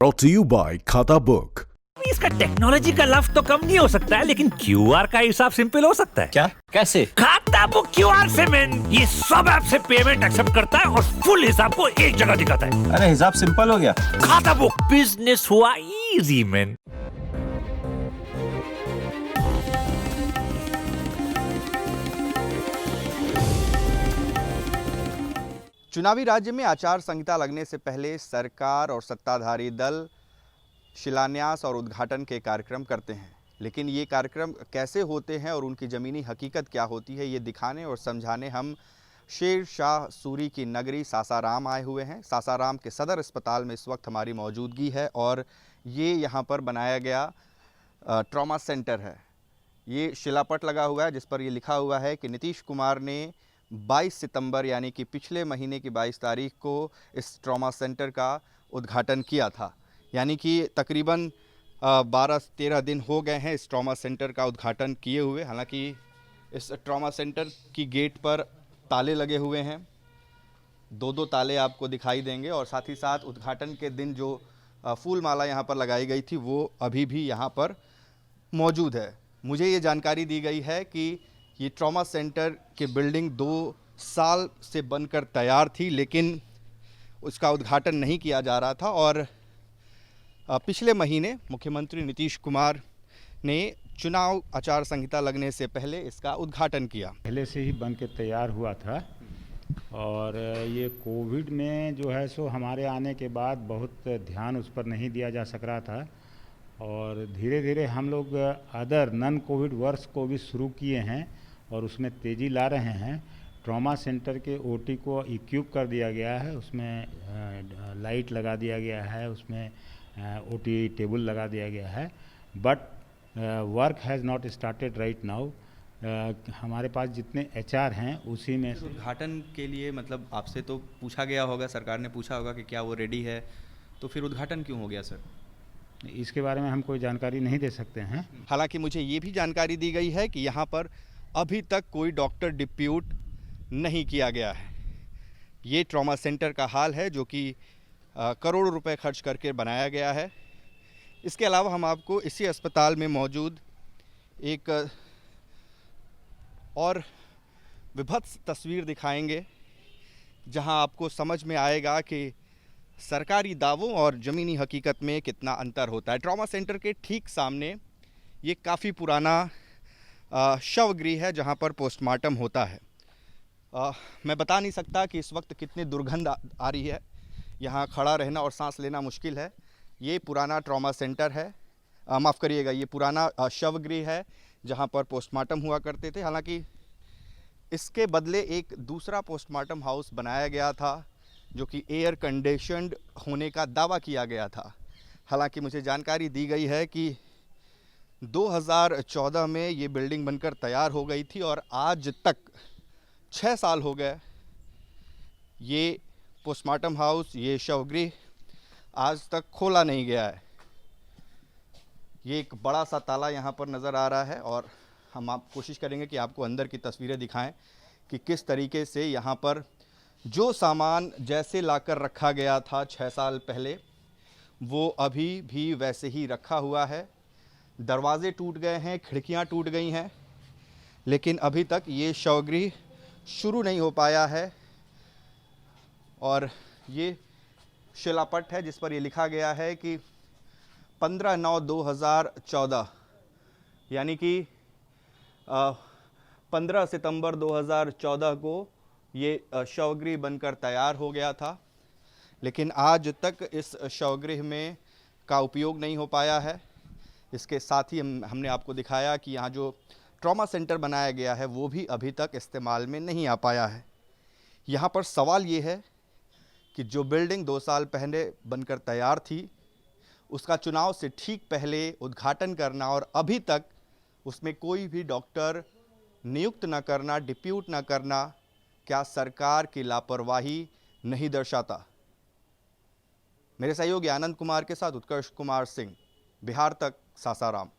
Brought to you by खाता book. इसका technology का लफ्ज तो कम नहीं हो सकता है, लेकिन क्यूआर का हिसाब सिंपल हो सकता है। क्या? कैसे? खाता बुक क्यूआर से मैन, ये सब ऐप से पेमेंट एक्सेप्ट करता है और फुल हिसाब को एक जगह दिखाता है। अरे हिसाब सिंपल हो गया। खाता बुक, बिजनेस हुआ इजी मैन। चुनावी राज्य में आचार संहिता लगने से पहले सरकार और सत्ताधारी दल शिलान्यास और उद्घाटन के कार्यक्रम करते हैं, लेकिन ये कार्यक्रम कैसे होते हैं और उनकी ज़मीनी हकीकत क्या होती है, ये दिखाने और समझाने हम शेर शाह सूरी की नगरी सासाराम आए हुए हैं। सासाराम के सदर अस्पताल में इस वक्त हमारी मौजूदगी है और ये यहाँ पर बनाया गया ट्रॉमा सेंटर है। ये शिलापट लगा हुआ है जिस पर ये लिखा हुआ है कि नीतीश कुमार ने 22 सितंबर यानी कि पिछले महीने की 22 तारीख को इस ट्रॉमा सेंटर का उद्घाटन किया था। यानी कि तकरीबन 12-13 दिन हो गए हैं इस ट्रॉमा सेंटर का उद्घाटन किए हुए। हालांकि इस ट्रॉमा सेंटर की गेट पर ताले लगे हुए हैं, दो ताले आपको दिखाई देंगे और साथ ही साथ उद्घाटन के दिन जो फूल माला यहाँ पर लगाई गई थी वो अभी भी यहाँ पर मौजूद है। मुझे ये जानकारी दी गई है कि ये ट्रॉमा सेंटर की बिल्डिंग 2 साल से बनकर तैयार थी, लेकिन उसका उद्घाटन नहीं किया जा रहा था और पिछले महीने मुख्यमंत्री नीतीश कुमार ने चुनाव आचार संहिता लगने से पहले इसका उद्घाटन किया। पहले से ही बन के तैयार हुआ था और ये कोविड में जो है सो हमारे आने के बाद बहुत ध्यान उस पर नहीं दिया जा सक रहा था और धीरे धीरे हम लोग अदर नॉन कोविड वर्क्स को भी शुरू किए हैं और उसमें तेज़ी ला रहे हैं। ट्रॉमा सेंटर के ओटी को इक्विप कर दिया गया है, उसमें लाइट लगा दिया गया है, उसमें ओटी टेबल लगा दिया गया है, but work has not started right now. हमारे पास जितने एचआर हैं उसी में से उद्घाटन के लिए मतलब आपसे तो पूछा गया होगा, सरकार ने पूछा होगा कि क्या वो रेडी है, तो फिर उद्घाटन क्यों हो गया सर? इसके बारे में हम कोई जानकारी नहीं दे सकते हैं। हालांकि मुझे ये भी जानकारी दी गई है कि यहाँ पर अभी तक कोई डॉक्टर डिप्यूट नहीं किया गया है। ये ट्रॉमा सेंटर का हाल है जो कि करोड़ों रुपए खर्च करके बनाया गया है। इसके अलावा हम आपको इसी अस्पताल में मौजूद एक और विभत्स तस्वीर दिखाएंगे जहां आपको समझ में आएगा कि सरकारी दावों और ज़मीनी हकीकत में कितना अंतर होता है। ट्रॉमा सेंटर के ठीक सामने ये काफ़ी पुराना शव गृह है जहां पर पोस्टमार्टम होता है। मैं बता नहीं सकता कि इस वक्त कितनी दुर्गंध आ रही है, यहाँ खड़ा रहना और सांस लेना मुश्किल है। ये पुराना ट्रॉमा सेंटर है, माफ़ करिएगा, ये पुराना शव गृह है जहाँ पर पोस्टमार्टम हुआ करते थे। हालांकि इसके बदले एक दूसरा पोस्टमार्टम हाउस बनाया गया था जो कि एयर कंडीशन्ड होने का दावा किया गया था। हालांकि मुझे जानकारी दी गई है कि 2014 में ये बिल्डिंग बनकर तैयार हो गई थी और आज तक 6 साल हो गए ये पोस्टमार्टम हाउस, ये शवगृह आज तक खोला नहीं गया है। ये एक बड़ा सा ताला यहाँ पर नज़र आ रहा है और हम आप कोशिश करेंगे कि आपको अंदर की तस्वीरें दिखाएं कि किस तरीके से यहाँ पर जो सामान जैसे लाकर रखा गया था 6 साल पहले वो अभी भी वैसे ही रखा हुआ है। दरवाजे टूट गए हैं, खिड़कियाँ टूट गई हैं, लेकिन अभी तक ये शवगृह शुरू नहीं हो पाया है। और ये शिलापट है जिस पर ये लिखा गया है कि 15/9/2014 यानी कि 15 सितंबर 2014 को ये शवगृह बनकर तैयार हो गया था, लेकिन आज तक इस शवगृह में का उपयोग नहीं हो पाया है। इसके साथ ही हमने आपको दिखाया कि यहाँ जो ट्रॉमा सेंटर बनाया गया है वो भी अभी तक इस्तेमाल में नहीं आ पाया है। यहाँ पर सवाल ये है कि जो बिल्डिंग 2 साल पहले बनकर तैयार थी उसका चुनाव से ठीक पहले उद्घाटन करना और अभी तक उसमें कोई भी डॉक्टर नियुक्त न करना, डिप्यूट न करना, क्या सरकार की लापरवाही नहीं दर्शाता? मेरे सहयोगी आनंद कुमार के साथ उत्कर्ष कुमार सिंह, बिहार तक, सासाराम।